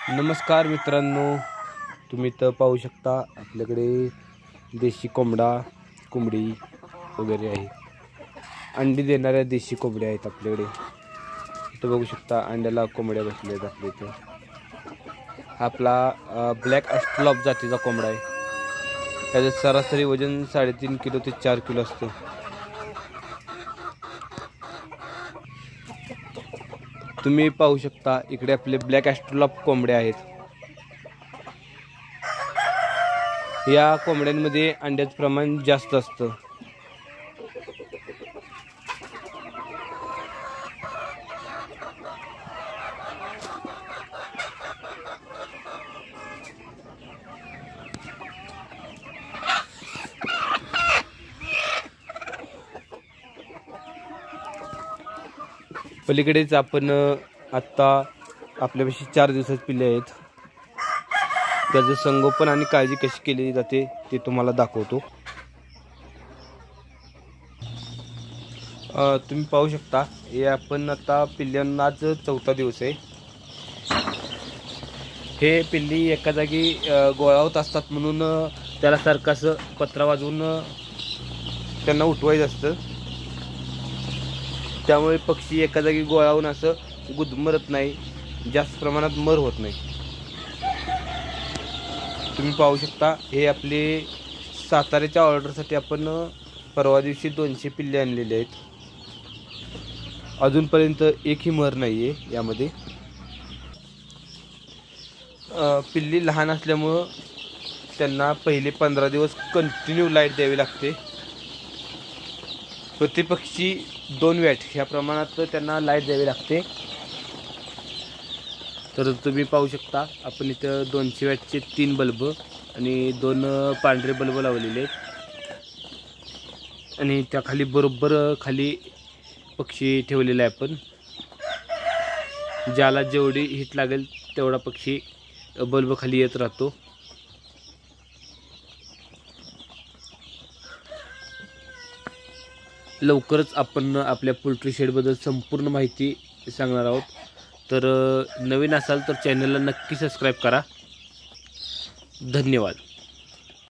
नमस्कार मित्रांनो, तुम्ही तर पाहू शकता आपल्याकडे देशी कोंबडी वगैरे आहे। अंडी देणाऱ्या देशी कोंबड्या आहेत आपल्याकडे। इथं बघू शकता अंड्याला कोंबड्या बसल्या आहेत आपल्या इथं। आपला ब्लॅक ॲस्ट्रोलॉप जातीचा कोंबडा आहे। त्याचं सरासरी वजन 3.5 किलो ते 4 किलो असतं। तुम्ही पाहू शकता इकडे आपले ब्लॅक ॲस्ट्रोलॉप कोंबड्या आहेत। या कोंबड्यांमध्ये अंड्याचं प्रमाण जास्त असतं। पलीकडेच आपण आत्ता आपल्यापाशी 4 दिवसात पिल्ले आहेत। त्याचं संगोपन आणि काळजी कशी केली जाते ते तुम्हाला दाखवतो। तुम्ही पाहू शकता हे आपण आता पिल्ल्यांना आज 4था दिवस आहे। हे पिल्ली एका जागी गोळा होत असतात म्हणून त्याला सारखं असं पत्रा वाजवून त्यांना उठवायचं असतं। त्यामुळे पक्षी एका जागी गोळा होऊन असं गुदमरत नाही, जास्त प्रमाणात मर होत नाही। तुम्ही पाहू शकता हे आपले साताऱ्याच्या ऑर्डरसाठी आपण परवा दिवशी 200 पिल्ले आणलेले आहेत। अजूनपर्यंत एकही मर नाही आहे यामध्ये। पिल्ली लहान असल्यामुळं त्यांना पहिले 15 दिवस कंटिन्यू लाईट द्यावी लागते। प्रति पक्षी 2 वॅट ह्या प्रमाणात त्यांना लाईट द्यावी लागते। तर तुम्ही पाहू शकता आपण इथं 200 वॅटचे 3 बल्ब आणि 2 पांढरे बल्ब लावलेले आहेत आणि त्या खाली बरोबर खाली पक्षी ठेवलेला आहे आपण। ज्याला जेवढी हीट लागेल तेवढा पक्षी बल्ब खाली येत राहतो। लवकरच आपण आपल्या पोल्ट्री शेडबद्दल संपूर्ण माहिती सांगणार आहोत। तर नवीन असाल तर चॅनलला नक्की सबस्क्राईब करा। धन्यवाद।